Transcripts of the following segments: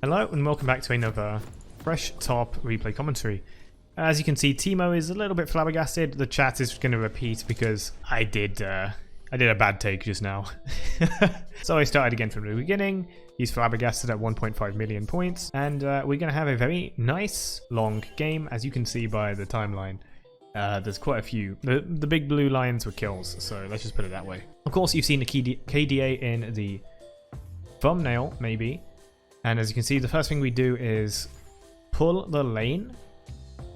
Hello and welcome back to another fresh top replay commentary. As you can see, Teemo is a little bit flabbergasted. The chat is going to repeat because I did a bad take just now. So I started again from the beginning. He's flabbergasted at 1.5 million points, and we're going to have a very nice long game, as you can see by the timeline. There's quite a few. The big blue lines were kills, so let's just put it that way. Of course, you've seen the KDA in the thumbnail, maybe. And as you can see, the first thing we do is pull the lane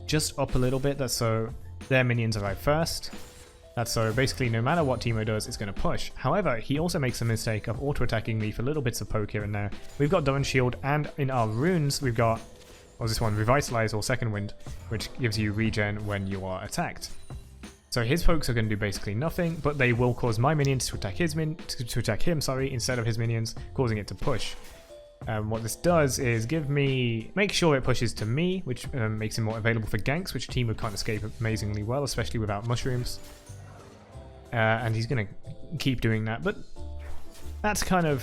just up a little bit. That's so their minions arrive first. That's so basically no matter what Teemo does, it's going to push. However, he also makes a mistake of auto-attacking me for little bits of poke here and there. We've got Dawn Shield, and in our runes, we've got, what's this one, Revitalize or Second Wind, which gives you regen when you are attacked. So his pokes are going to do basically nothing, but they will cause my minions to attack him, instead of his minions, causing it to push. What this does is make sure it pushes to me, which makes him more available for ganks, which Teemo can't escape amazingly well, especially without mushrooms. And he's going to keep doing that, but that's kind of...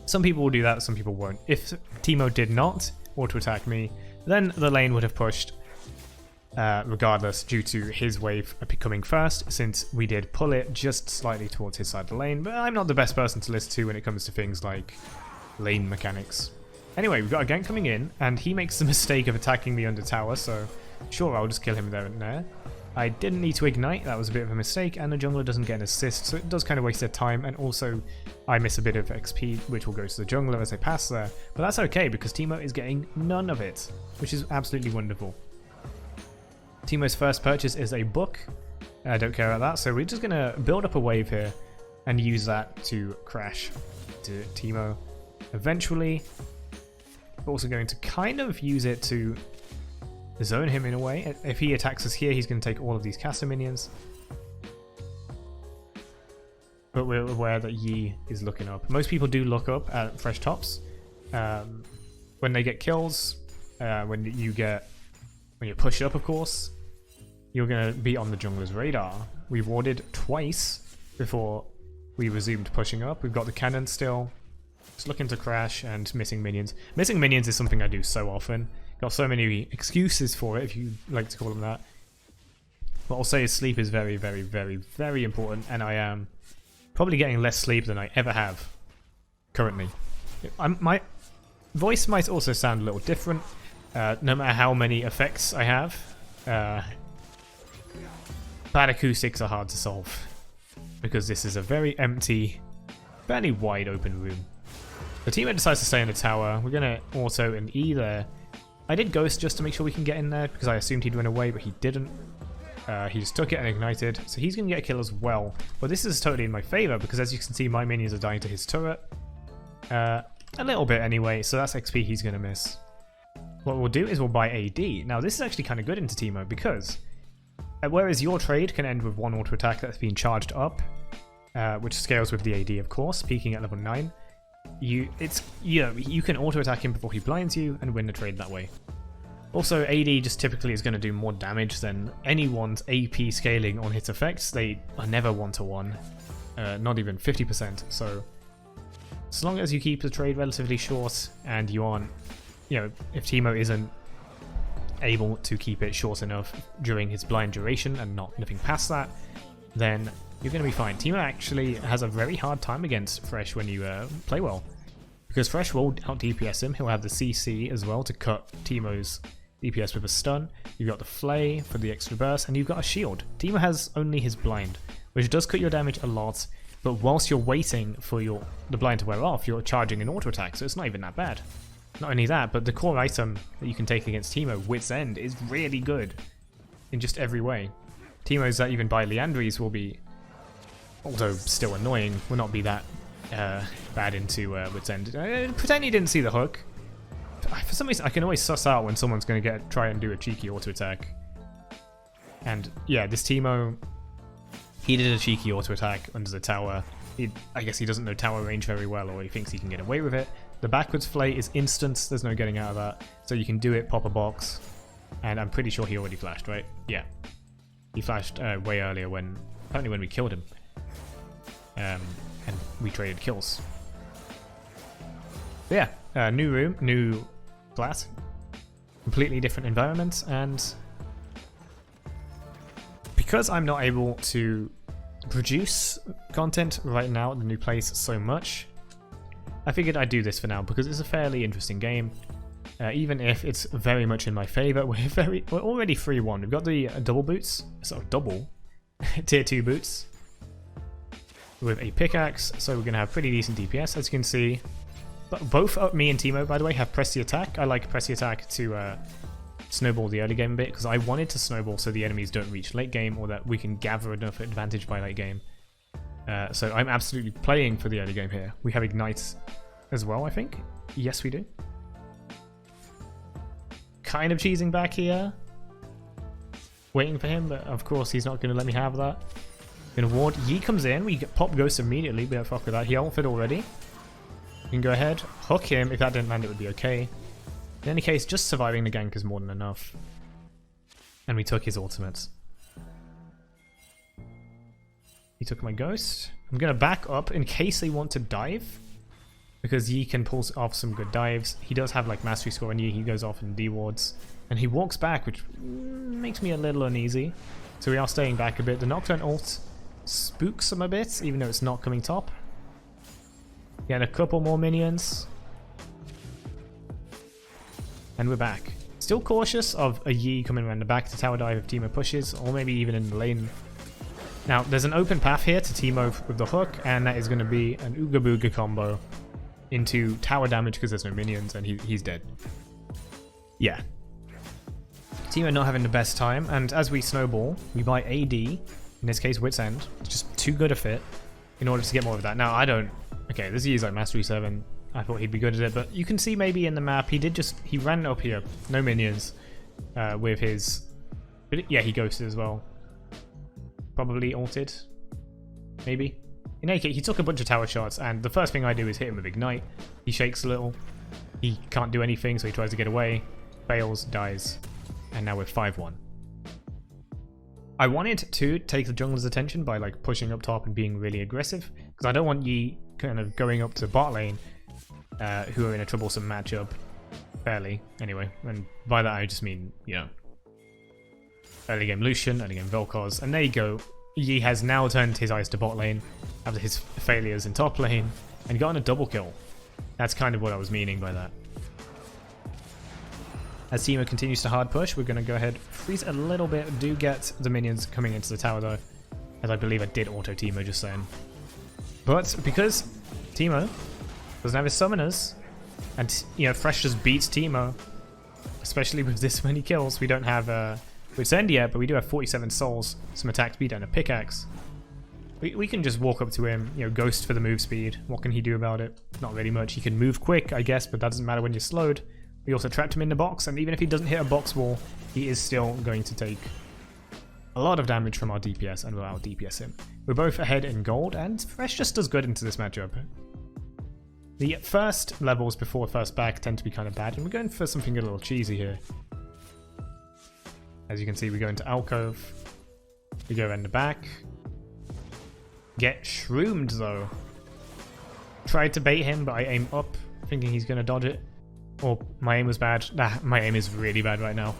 Some people will do that, some people won't. If Teemo did not auto-attack me, then the lane would have pushed regardless due to his wave coming first, since we did pull it just slightly towards his side of the lane, but I'm not the best person to listen to when it comes to things like lane mechanics. Anyway, we've got a gank coming in, and he makes the mistake of attacking me under tower, so sure, I'll just kill him there and there. I didn't need to ignite, that was a bit of a mistake, and the jungler doesn't get an assist, so it does kind of waste their time, and also I miss a bit of XP, which will go to the jungler as they pass there. But that's okay, because Teemo is getting none of it, which is absolutely wonderful. Teemo's first purchase is a book. I don't care about that, so we're just going to build up a wave here, and use that to crash to Teemo. Eventually, we're also going to kind of use it to zone him in a way. If he attacks us here, he's going to take all of these caster minions. But we're aware that Yi is looking up. Most people do look up at fresh tops. When they get kills, when you push up, of course, you're going to be on the jungler's radar. We've warded twice before we resumed pushing up. We've got the cannon still. Just looking to crash and missing minions. Missing minions is something I do so often. Got so many excuses for it, if you like to call them that. What I'll say is sleep is very, very, very, very important, and I am probably getting less sleep than I ever have currently. My voice might also sound a little different, no matter how many effects I have. Bad acoustics are hard to solve, because this is a very empty, fairly wide open room. The Teemo decides to stay in the tower. We're going to auto an E there. I did ghost just to make sure we can get in there, because I assumed he'd run away, but he didn't. He just took it and ignited, so he's going to get a kill as well. But this is totally in my favor, because as you can see, my minions are dying to his turret. A little bit anyway, so that's XP he's going to miss. What we'll do is we'll buy AD. Now this is actually kind of good into Teemo, because whereas your trade can end with one auto attack that's been charged up, which scales with the AD, of course, peaking at level 9. You can auto attack him before he blinds you and win the trade that way. Also, AD just typically is going to do more damage than anyone's AP scaling on his effects. They are never 1-to-1, not even 50%. So as long as you keep the trade relatively short and you aren't, if Teemo isn't able to keep it short enough during his blind duration and nothing past that, then you're going to be fine. Teemo actually has a very hard time against Thresh when you play well, because Thresh will out DPS him. He'll have the CC as well to cut Teemo's DPS with a stun. You've got the Flay for the extra burst, and you've got a shield. Teemo has only his blind, which does cut your damage a lot, but whilst you're waiting for the blind to wear off, you're charging an auto attack, so it's not even that bad. Not only that, but the core item that you can take against Teemo, Wit's End, is really good in just every way. Teemo's that even by Liandry's will be, although still annoying, will not be that bad into Wit's End. Pretend you didn't see the hook. For some reason, I can always suss out when someone's going to try and do a cheeky auto attack. And yeah, this Teemo, he did a cheeky auto attack under the tower. I guess he doesn't know tower range very well, or he thinks he can get away with it. The backwards Flay is instant. There's no getting out of that. So you can do it, pop a box, and I'm pretty sure he already flashed, right? Yeah, he flashed way earlier apparently when we killed him. And we traded kills. But yeah, new room, new flat, completely different environment, and because I'm not able to produce content right now at the new place so much, I figured I'd do this for now because it's a fairly interesting game. Even if it's very much in my favor, we're already 3-1. We've got the double boots, sort of double tier 2 boots with a pickaxe, so we're gonna have pretty decent DPS, as you can see. But both me and Teemo, by the way, have press the attack. I like press the attack to snowball the early game a bit because I wanted to snowball so the enemies don't reach late game, or that we can gather enough advantage by late game. So I'm absolutely playing for the early game here. We have Ignite as well, I think. Yes, we do. Kind of cheesing back here, waiting for him, but of course he's not going to let me have that. Gonna ward. Yi comes in, we get pop ghost immediately, we don't fuck with that. He ulted already. We can go ahead, hook him. If that didn't land, it would be okay. In any case, just surviving the gank is more than enough. And we took his ultimate. He took my ghost. I'm gonna back up in case they want to dive, because Yi can pull off some good dives. He does have like mastery score on Yi. He goes off and D-wards. And he walks back, which makes me a little uneasy. So we are staying back a bit. The Nocturne ult spooks him a bit, even though it's not coming top. Get a couple more minions. And we're back. Still cautious of a Yi coming around the back to tower dive if Teemo pushes, or maybe even in the lane. Now, there's an open path here to Teemo with the hook, and that is going to be an Ooga Booga combo into tower damage because there's no minions, and he's dead. Yeah. Teemo not having the best time, and as we snowball, we buy AD, in this case Wit's End. It's just too good a fit in order to get more of that. Now, I don't... Okay, this is like Mastery 7. I thought he'd be good at it, but you can see maybe in the map, he ran up here, no minions, with his... Yeah, he ghosted as well. Probably ulted. Maybe. In any case, he took a bunch of tower shots, and the first thing I do is hit him with Ignite. He shakes a little. He can't do anything, so he tries to get away. Fails, dies. And now we're 5-1. I wanted to take the jungler's attention by like pushing up top and being really aggressive, because I don't want Yi kind of going up to bot lane, who are in a troublesome matchup. Fairly, anyway. And by that I just mean, you know, early game Lucian, early game Vel'Koz, and there you go. Yi has now turned his eyes to bot lane after his failures in top lane and gotten a double kill. That's kind of what I was meaning by that. As Teemo continues to hard push, we're going to go ahead, freeze a little bit. Do get the minions coming into the tower though, as I believe I did auto Teemo, just saying. But because Teemo doesn't have his summoners, and you know, Thresh just beats Teemo, especially with this many kills, we don't have Wit's End yet, but we do have 47 souls, some attack speed, and a pickaxe. We can just walk up to him, you know, ghost for the move speed. What can he do about it? Not really much. He can move quick, I guess, but that doesn't matter when you're slowed. We also trapped him in the box, and even if he doesn't hit a box wall, he is still going to take a lot of damage from our DPS, and we'll out DPS him. We're both ahead in gold, and Thresh just does good into this matchup. The first levels before first back tend to be kind of bad, and we're going for something a little cheesy here. As you can see, we go into alcove, we go in the back, get shroomed though. Tried to bait him, but I aim up, thinking he's going to dodge it. Or my aim was bad. Nah, my aim is really bad right now.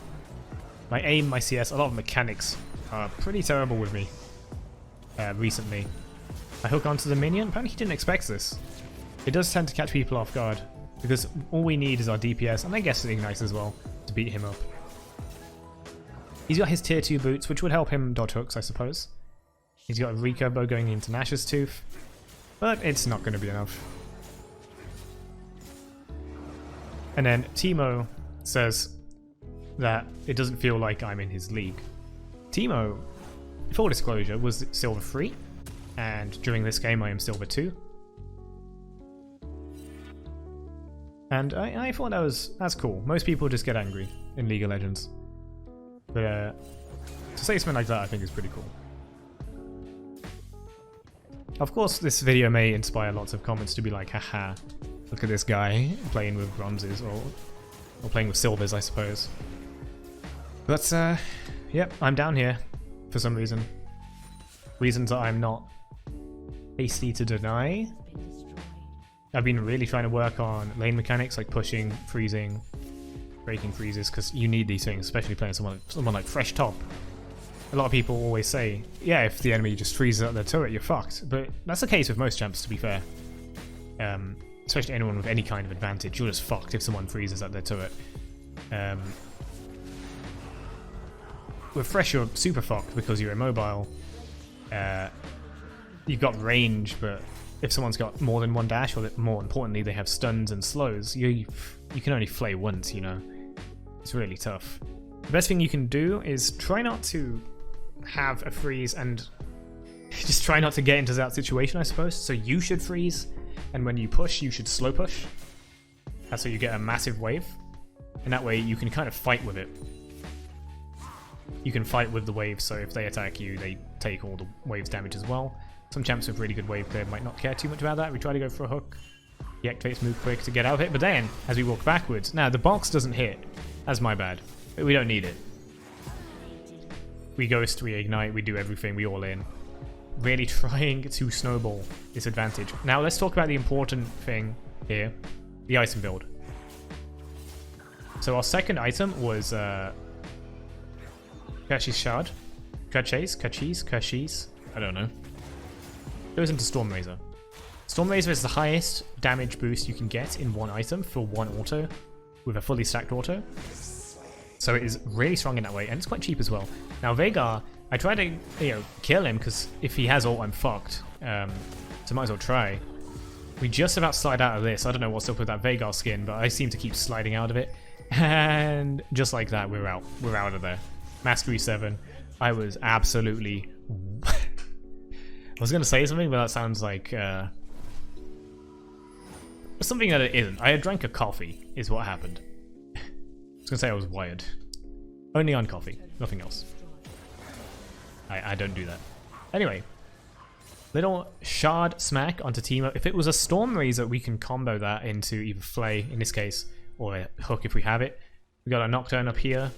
My aim, my CS, a lot of mechanics are pretty terrible with me recently. I hook onto the minion. Apparently he didn't expect this. It does tend to catch people off guard, because all we need is our DPS, and I guess Ignite as well, to beat him up. He's got his tier 2 boots, which would help him dodge hooks, I suppose. He's got a recurve bow going into Nash's Tooth, but it's not going to be enough. And then Teemo says that it doesn't feel like I'm in his league. Teemo, full disclosure, was silver 3, and during this game I am silver 2. And I thought that's cool. Most people just get angry in League of Legends. But to say something like that I think is pretty cool. Of course this video may inspire lots of comments to be like, haha, look at this guy playing with bronzes, or playing with silvers, I suppose. But yep, I'm down here for some reason. Reasons that I'm not hasty to deny. I've been really trying to work on lane mechanics, like pushing, freezing, breaking freezes, because you need these things, especially playing someone like Thresh top. A lot of people always say, yeah, if the enemy just freezes up their turret, you're fucked. But that's the case with most champs, to be fair. Especially anyone with any kind of advantage, you're just fucked if someone freezes up their turret. With Thresh, you're super fucked because you're immobile. You've got range, but if someone's got more than one dash, or more importantly, they have stuns and slows, you can only flay once, you know. It's really tough. The best thing you can do is try not to have a freeze and just try not to get into that situation, I suppose. So you should freeze, and when you push, you should slow push. That's how you get a massive wave, and that way you can kind of fight with it. You can fight with the waves, so if they attack you, they take all the waves damage as well. Some champs with really good wave clear might not care too much about that. We try to go for a hook. He activates move quick to get out of it, but then, as we walk backwards, now the box doesn't hit. That's my bad. We don't need it. We ghost, we ignite, we do everything, we all in. Really trying to snowball this advantage. Now let's talk about the important thing here, the item build. So our second item was Kash's Shard. Kashis, I don't know. Goes into Stormrazor. Stormrazor is the highest damage boost you can get in one item for one auto, with a fully stacked auto. So it is really strong in that way, and it's quite cheap as well. Now Veigar, I tried to kill him because if he has ult, I'm fucked. So might as well try. We just about slide out of this. I don't know what's up with that Veigar skin, but I seem to keep sliding out of it. And just like that, we're out. We're out of there. Mastery 7. I was absolutely... I was going to say something, but that sounds like something that it isn't. I had drank a coffee, is what happened. I was going to say I was wired. Only on coffee, nothing else. I don't do that. Anyway, little shard smack onto Teemo. If it was a Stormrazor, we can combo that into either Flay, in this case, or a hook if we have it. We got a knockdown up here.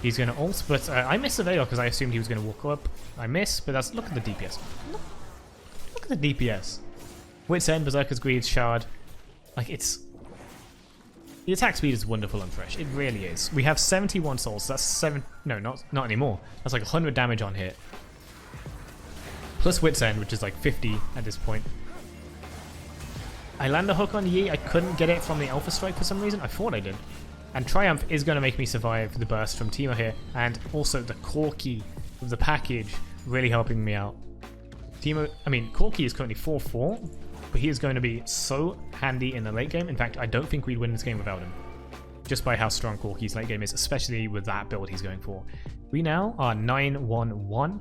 He's going to ult, but I missed the Veigar because I assumed he was going to walk up. I missed, but that's... Look at the DPS. Look at the DPS. Wit's End, Berserker's Greed, Shard. Like, it's... The attack speed is wonderful on Thresh. It really is. We have 71 souls. So that's 7... No, not anymore. That's like 100 damage on hit. Plus Wit's End, which is like 50 at this point. I land a hook on Yi. I couldn't get it from the Alpha Strike for some reason. I thought I did. And Triumph is going to make me survive the burst from Teemo here, and also the Corki of the package really helping me out. Teemo, I mean, Corki is currently 4-4, but he is going to be so handy in the late game. In fact, I don't think we'd win this game without him, just by how strong Corki's late game is, especially with that build he's going for. We now are 9-1-1,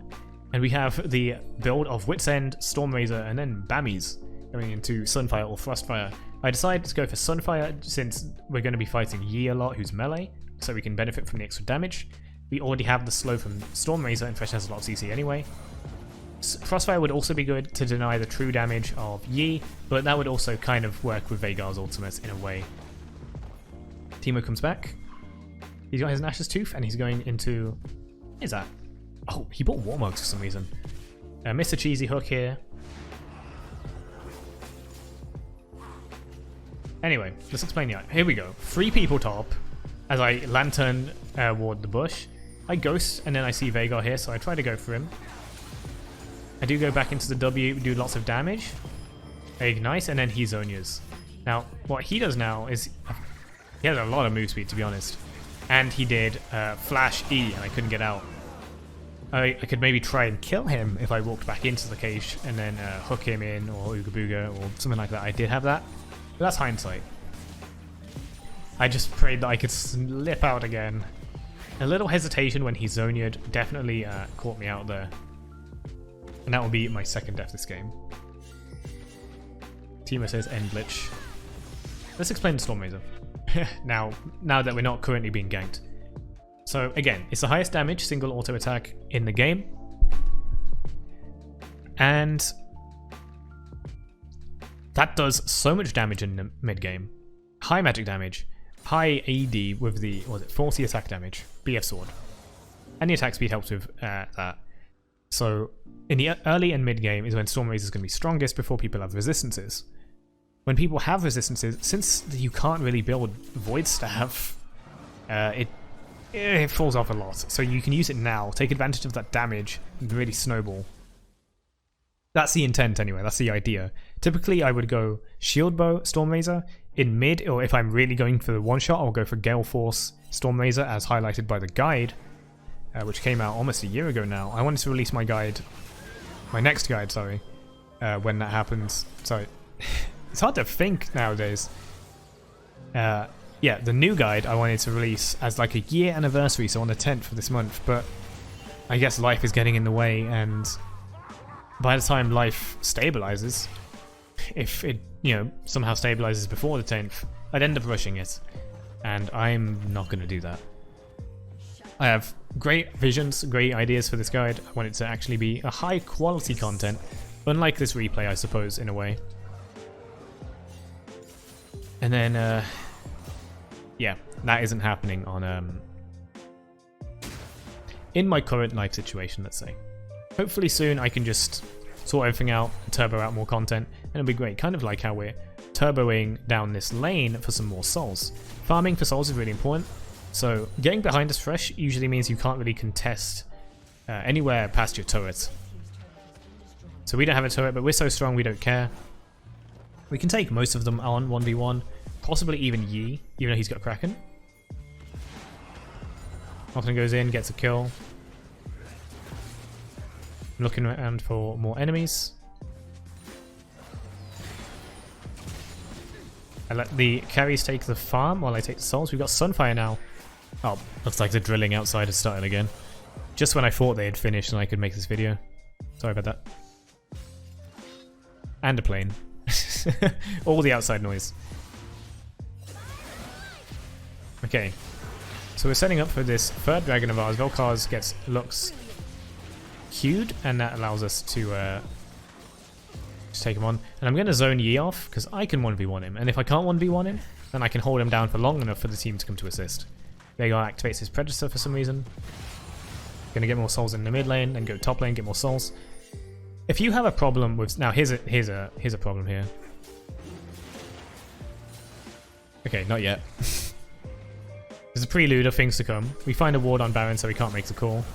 and we have the build of Wit's End, Stormrazor, and then Bammies going into Sunfire or Frostfire. I decided to go for Sunfire since we're going to be fighting Yi a lot, who's melee, so we can benefit from the extra damage. We already have the slow from Stormrazor, and Thresh has a lot of CC anyway. Frostfire would also be good to deny the true damage of Yi, but that would also kind of work with Veigar's ultimate in a way. Teemo comes back. He's got his Nash's Tooth, and he's going into... What is that? Oh, he bought Warmugs for some reason. Mr. Cheesy Hook here. Anyway, let's explain the item. Here we go. 3 people top. As I lantern ward the bush. I ghost, and then I see Veigar here, so I try to go for him. I do go back into the W, do lots of damage. I ignite, and then he zonias. Now, what he does now is... He has a lot of move speed, to be honest. And he did Flash E, and I couldn't get out. I could maybe try and kill him if I walked back into the cage, and then hook him in, or Ooga Booga, or something like that. I did have that. But that's hindsight. I just prayed that I could slip out again. A little hesitation when he zonied definitely caught me out there. And that will be my second death this game. Teemo says end glitch. Let's explain the Stormrazor. now that we're not currently being ganked. So again, it's the highest damage single auto attack in the game. And that does so much damage in the mid game. High magic damage, high AD with the, 40 attack damage, BF sword. And the attack speed helps with that. So in the early and mid game is when Stormrazor is going to be strongest before people have resistances. When people have resistances, since you can't really build Void Staff, it falls off a lot. So you can use it now, take advantage of that damage, and really snowball. That's the intent anyway, that's the idea. Typically I would go Shield Bow, Stormrazor. In mid, or if I'm really going for the one-shot, I'll go for Gale Force, Stormrazor, as highlighted by the guide, which came out almost a year ago now. I wanted to release my guide, my next guide, sorry, when that happens. So it's hard to think nowadays. Yeah, the new guide I wanted to release as like a year anniversary, so on the 10th of this month, but I guess life is getting in the way, and by the time life stabilizes, if it, you know, somehow stabilizes before the 10th, I'd end up rushing it, and I'm not going to do that. I have great visions, great ideas for this guide. I want it to actually be a high quality content, unlike this replay, I suppose, in a way. And then, yeah, that isn't happening on, in my current life situation, let's say. Hopefully soon I can just sort everything out, turbo out more content, and it'll be great. Kind of like how we're turboing down this lane for some more souls. Farming for souls is really important. So getting behind this Thresh usually means you can't really contest anywhere past your turret. So we don't have a turret, but we're so strong we don't care. We can take most of them on 1v1, possibly even Yi, even though he's got Kraken. Often goes in, gets a kill. Looking around for more enemies. I let the carries take the farm while I take the souls. We've got Sunfire now. Oh, looks like the drilling outside has started again. Just when I thought they had finished and I could make this video. Sorry about that. And a plane. All the outside noise. Okay. So we're setting up for this third dragon of ours. Vel'Kar's looks queued, and that allows us to just take him on. And I'm going to zone Yi off, because I can 1v1 him. And if I can't 1v1 him, then I can hold him down for long enough for the team to come to assist. Viego activates his Predator for some reason. Going to get more souls in the mid lane, then go top lane, get more souls. If you have a problem with... Now, here's a problem here. Okay, not yet. There's a prelude of things to come. We find a ward on Baron, so we can't make the call.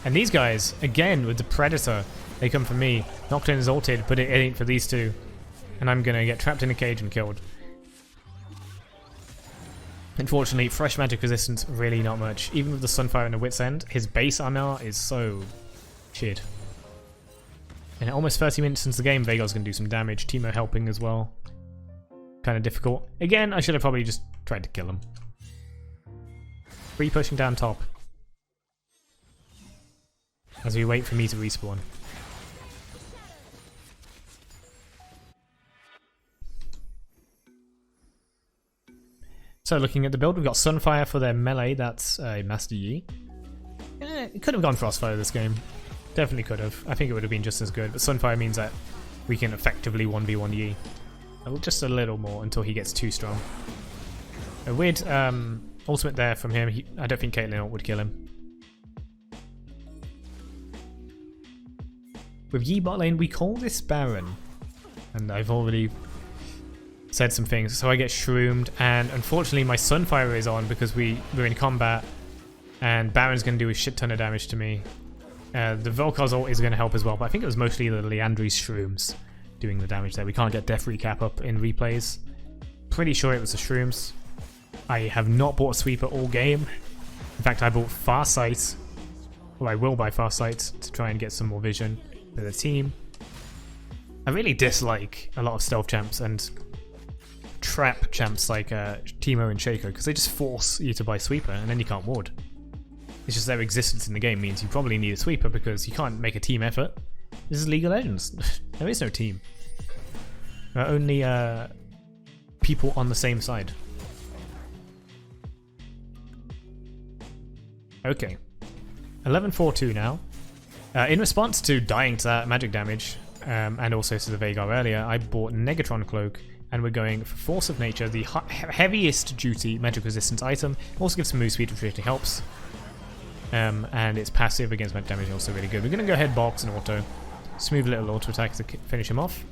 And these guys, again, with the Predator, they come for me. Nocturne is ulted, but it ain't for these two. And I'm gonna get trapped in a cage and killed. Unfortunately, fresh magic resistance, really not much. Even with the Sunfire and the Wit's End, his base armor is so shit. And almost 30 minutes into the game, Viegos gonna do some damage. Teemo helping as well. Kind of difficult. Again, I should have probably just tried to kill him. Free pushing down top. As we wait for me to respawn. So looking at the build, we've got Sunfire for their melee, that's a Master Yi. It could have gone Frostfire this game. Definitely could have. I think it would have been just as good, but Sunfire means that we can effectively 1v1 Yi. Just a little more until he gets too strong. A weird ultimate there from him. I don't think Kayle would kill him. With Yi bot lane, we call this Baron. And I've already said some things. So I get shroomed, and unfortunately my Sunfire is on because we're in combat, and Baron's going to do a shit ton of damage to me. The Vel'Kar's ult is going to help as well, but I think it was mostly the Liandry's shrooms doing the damage there. We can't get death recap up in replays. Pretty sure it was the shrooms. I have not bought a sweeper all game. In fact, I bought Farsight. Well, I will buy Farsight to try and get some more vision for the team. I really dislike a lot of stealth champs and trap champs like Teemo and Shaco, because they just force you to buy sweeper and then you can't ward. It's just their existence in the game means you probably need a sweeper because you can't make a team effort. This is League of Legends. There is no team. There are only people on the same side. Okay. 11-4-2 now. In response to dying to that magic damage, and also to the Veigar earlier, I bought Negatron Cloak, and we're going for Force of Nature, the heaviest duty magic resistance item. Also gives some move speed, which really helps. And its passive against magic damage is also really good. We're going to go ahead, box, and auto. Smooth little auto attack to finish him off.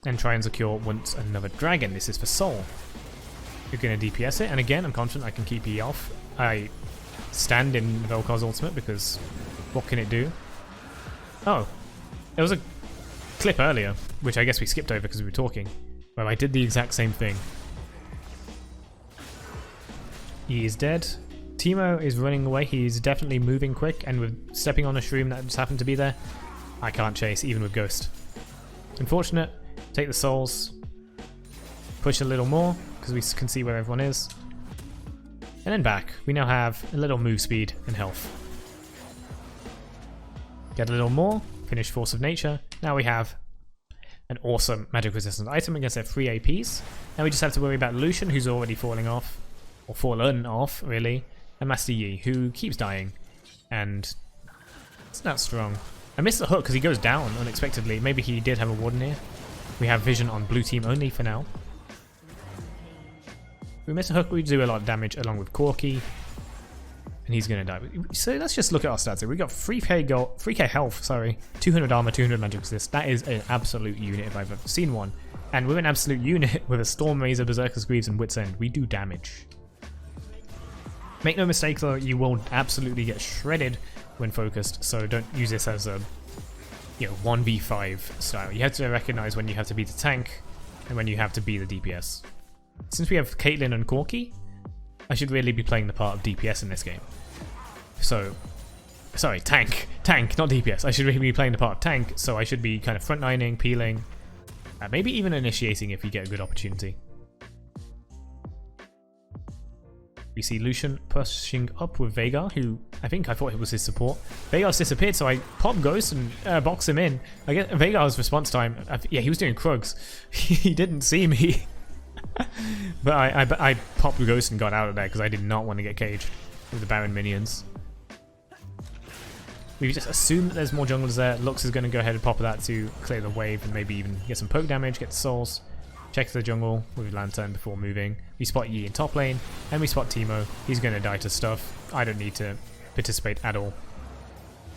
And try and secure once another dragon. This is for soul. You're going to DPS it, and again, I'm confident I can keep E off. I stand in Vel'Koz's ultimate because what can it do? Oh, there was a clip earlier, which I guess we skipped over because we were talking, where I did the exact same thing. He is dead. Teemo is running away. He's definitely moving quick, and with stepping on a shroom that just happened to be there, I can't chase even with Ghost. Unfortunate. Take the souls. Push a little more because we can see where everyone is. And then back. We now have a little move speed and health. Get a little more. Finish Force of Nature. Now we have an awesome magic resistance item against their 3 APs. Now we just have to worry about Lucian, who's already falling off. Or fallen off, really. And Master Yi, who keeps dying. And it's not strong. I missed the hook because he goes down unexpectedly. Maybe he did have a warden here. We have vision on blue team only for now. If we miss a hook, we do a lot of damage along with Corki. And he's going to die. So let's just look at our stats here. We got 3k gold, 3k health, sorry. 200 armor, 200 magic resist. That is an absolute unit if I've ever seen one. And with an absolute unit, with a Stormrazor, Berserker's Greaves, and Wit's End, we do damage. Make no mistake though, you will absolutely get shredded when focused, so don't use this as a 1v5 style. You have to recognize when you have to be the tank and when you have to be the DPS. Since we have Caitlyn and Corki, I should really be playing the part of DPS in this game. So, sorry, tank, not DPS. I should really be playing the part of tank, so I should be kind of frontlining, peeling, maybe even initiating if you get a good opportunity. We see Lucian pushing up with Viego, who I thought it was his support. Veigar's disappeared, so I pop Ghost and box him in. I get Veigar's response time. Yeah, he was doing Krugs. He didn't see me. But I popped Ghost and got out of there because I did not want to get caged with the Baron minions. We just assume that there's more junglers there. Lux is going to go ahead and pop that to clear the wave and maybe even get some poke damage, get the souls. Check the jungle with Lantern before moving. We spot Yi in top lane, and we spot Teemo. He's going to die to stuff. I don't need to participate at all.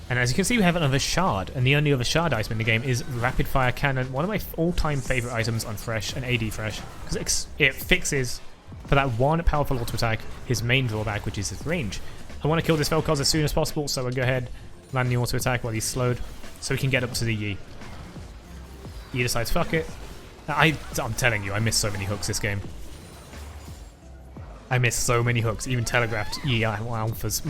And as you can see, we have another shard, and the only other shard item in the game is Rapid Fire Cannon, one of my all-time favorite items on Thresh and AD Thresh, because it fixes, for that one powerful auto attack, his main drawback, which is his range. I want to kill this Vel'Koz as soon as possible, so I'll go ahead, land the auto attack while he's slowed, so we can get up to the Yi. Yi decides, fuck it. I'm telling you, I missed so many hooks this game. I missed so many hooks, even telegraphed Yi alphas.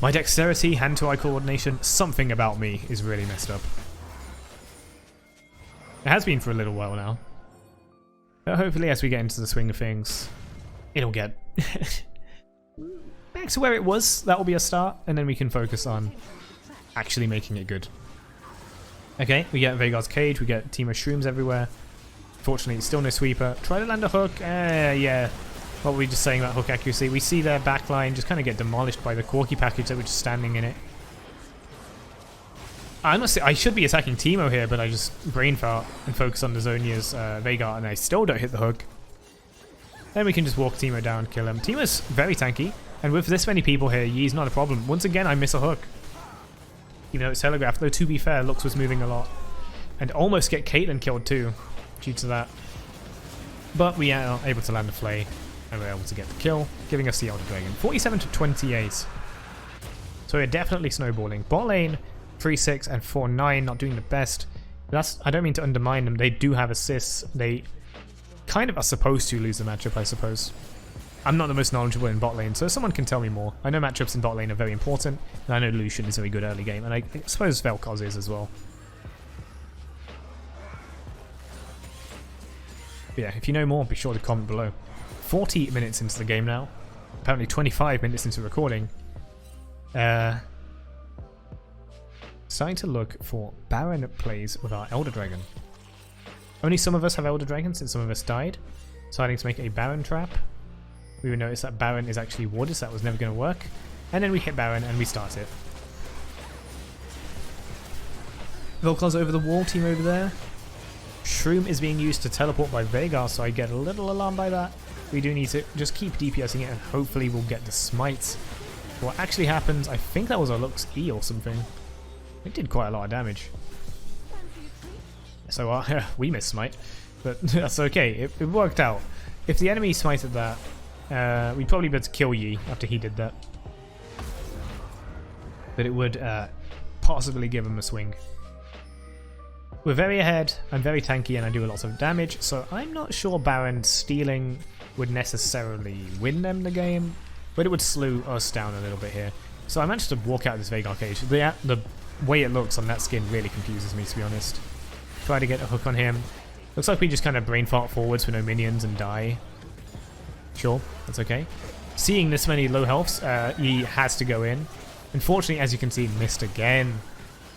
My dexterity, hand-to-eye coordination, something about me is really messed up. It has been for a little while now. But hopefully as we get into the swing of things, it'll get back to where it was. That will be a start, and then we can focus on actually making it good. Okay, we get Veigar's cage, we get Teemo shrooms everywhere. Fortunately, still no sweeper. Try to land a hook. Yeah. What were we just saying about hook accuracy? We see their backline just kind of get demolished by the Corki package that we're just standing in it. Honestly, I should be attacking Teemo here, but I just brain fart and focus on the Zhonya's Veigar, and I still don't hit the hook. Then we can just walk Teemo down, kill him. Teemo's very tanky, and with this many people here, Yi's not a problem. Once again, I miss a hook. Even though it's telegraphed, though to be fair, Lux was moving a lot. And almost get Caitlyn killed too, due to that. But we are able to land a flay, and we're able to get the kill, giving us the Elder Dragon. 47 to 28. So we're definitely snowballing. Bot lane, 3-6 and 4-9, not doing the best. That's, I don't mean to undermine them, they do have assists. They kind of are supposed to lose the matchup, I suppose. I'm not the most knowledgeable in bot lane, so someone can tell me more. I know matchups in bot lane are very important, and I know Lucian is very good early game, and I suppose Vel'Koz is as well. But yeah, if you know more, be sure to comment below. 40 minutes into the game now. Apparently 25 minutes into recording. Starting to look for Baron plays with our Elder Dragon. Only some of us have Elder Dragon since some of us died. Deciding to make a Baron trap. We would notice that Baron is actually warded, so that was never going to work. And then we hit Baron and we start it. Vel'Koz over the wall, team over there. Shroom is being used to teleport by Veigar, so I get a little alarmed by that. we do need to just keep DPSing it and hopefully we'll get the Smite. What actually happens, I think that was a Lux E or something. It did quite a lot of damage. So we missed Smite, but that's okay, it worked out. If the enemy smited that, we'd probably be able to kill Yi after he did that. But it would possibly give him a swing. We're very ahead, I'm very tanky and I do a lot of damage, so I'm not sure Baron stealing would necessarily win them the game, but it would slow us down a little bit here. So I managed to walk out of this Veigar cage. The way it looks on that skin really confuses me, to be honest. Try to get a hook on him. Looks like we just kind of brain fart forwards with no minions and die. Sure, that's okay. Seeing this many low healths, he has to go in. Unfortunately, as you can see, missed again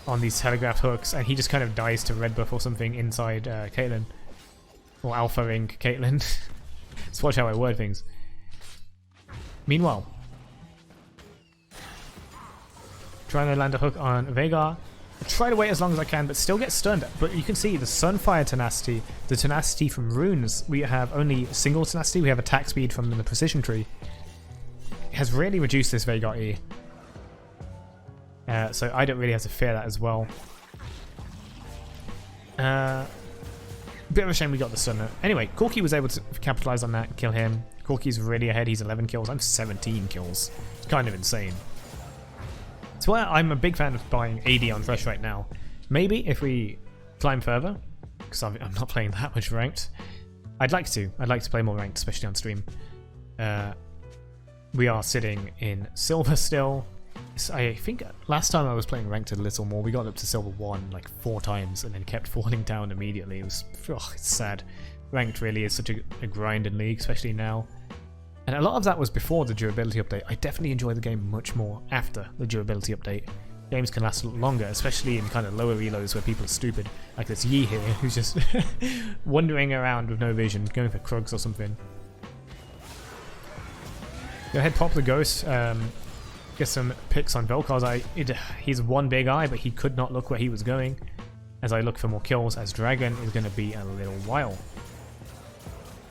on these telegraph hooks, and he just kind of dies to red buff or something inside Caitlyn. Or alpha ring Caitlyn. Let's watch how I word things. Meanwhile, trying to land a hook on Veigar. I try to wait as long as I can, but still get stunned. But you can see the Sunfire tenacity, the tenacity from runes. We have only single tenacity, we have attack speed from the precision tree. It has really reduced this Veigar E. So I don't really have to fear that as well. Bit of a shame we got the stun. Anyway, Corki was able to capitalize on that and kill him. Corki's really ahead, he's 11 kills, I'm 17 kills. It's kind of insane. That's why I'm a big fan of buying AD on Thresh right now. Maybe if we climb further, because I'm not playing that much ranked. I'd like to play more ranked, especially on stream. We are sitting in silver still. I think last time I was playing ranked a little more, we got up to silver 1 like 4 times and then kept falling down immediately. It was, it's sad. Ranked really is such a grind in League, especially now. And a lot of that was before the durability update. I definitely enjoy the game much more after the durability update. Games can last a lot longer, especially in kind of lower reloads where people are stupid. Like this Yi here, who's just wandering around with no vision, going for Krugs or something. Go ahead, pop the Ghost. Get some picks on Vel'Kar's. He's one big eye, but he could not look where he was going. As I look for more kills, as Dragon is going to be a little while.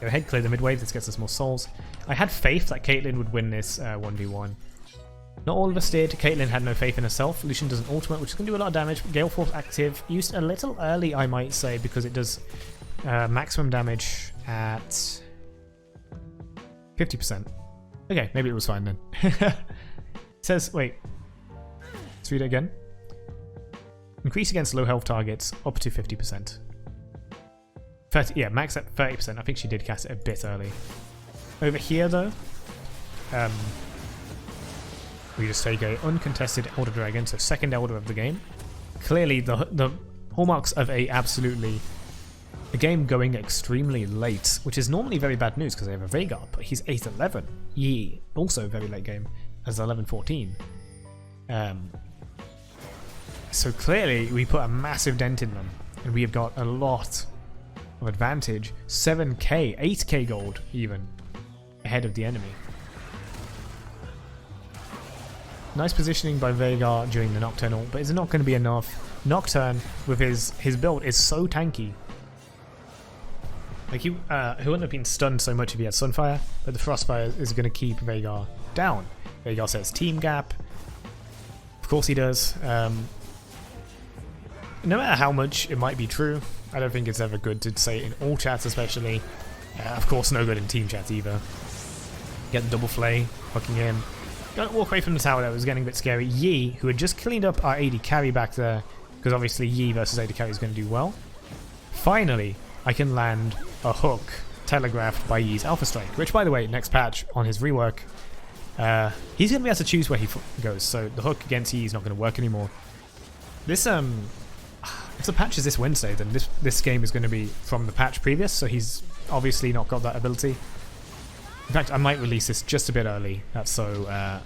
Go ahead, clear the mid wave. This gets us more souls. I had faith that Caitlyn would win this 1v1. Not all of us did. Caitlyn had no faith in herself. Lucian does an ultimate, which is going to do a lot of damage. Gale Force active. Used a little early, I might say, because it does maximum damage at 50%. Okay, maybe it was fine then. It says, wait. Let's read it again. Increase against low health targets up to 50%. 30, yeah, max at 30%. I think she did cast it a bit early. Over here, though, we just take a uncontested Elder Dragon, so second Elder of the game. Clearly, the hallmarks of a game going extremely late, which is normally very bad news because they have a Veigar, but he's 8-11. Yi, also very late game, as 11-14. So clearly, we put a massive dent in them, and we have got a lot of advantage. 7k, 8k gold even, ahead of the enemy. Nice positioning by Veigar during the Nocturnal, but it's not going to be enough. Nocturne, with his build, is so tanky. Like he wouldn't have been stunned so much if he had Sunfire, but the Frostfire is going to keep Veigar down. Veigar says team gap. Of course he does. No matter how much it might be true, I don't think it's ever good to say it in all chats especially. Of course no good in team chats either. Get the double flay, fucking him. Gotta walk away from the tower, that was getting a bit scary. Yi, who had just cleaned up our AD carry back there, because obviously Yi versus AD carry is going to do well. Finally, I can land a hook telegraphed by Yi's Alpha Strike, which by the way, next patch on his rework, he's going to be able to choose where he goes, so the hook against Yi is not going to work anymore. This, if the patch is this Wednesday, then this game is going to be from the patch previous, so he's obviously not got that ability. In fact, I might release this just a bit early, that's so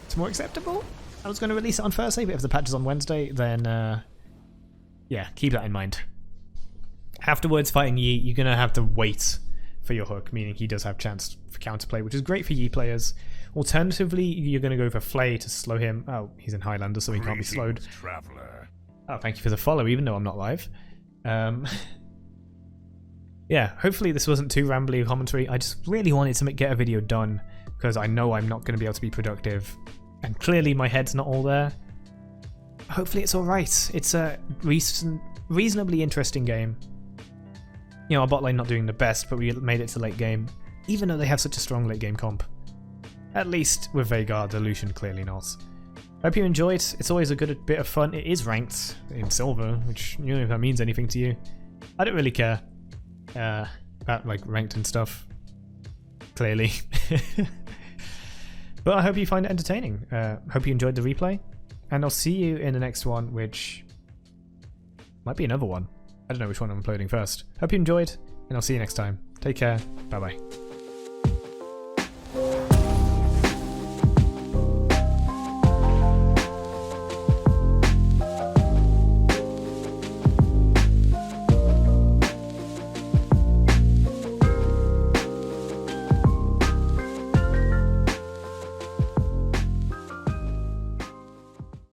it's more acceptable. I was going to release it on Thursday, but if the patch is on Wednesday, then yeah, keep that in mind. Afterwards, fighting Yi, you're going to have to wait for your hook, meaning he does have chance for counterplay, which is great for Yi players. Alternatively, you're going to go for Flay to slow him. Oh, he's in Highlander, so he can't be slowed. Traveler. Oh, thank you for the follow, even though I'm not live. Yeah, yeah, hopefully this wasn't too rambly commentary. I just really wanted to get a video done because I know I'm not going to be able to be productive, and clearly my head's not all there. Hopefully it's alright. It's a reasonably interesting game. You know, our bot lane not doing the best, but we made it to late game, even though they have such a strong late game comp. At least with Veigar, the Lucian clearly not. Hope you enjoyed. It's always a good bit of fun. It is ranked in silver, which, you know, if that means anything to you. I don't really care about like ranked and stuff, clearly. But I hope you find it entertaining. Hope you enjoyed the replay, and I'll see you in the next one, which might be another one. I don't know which one I'm uploading first. Hope you enjoyed, and I'll see you next time. Take care. Bye bye.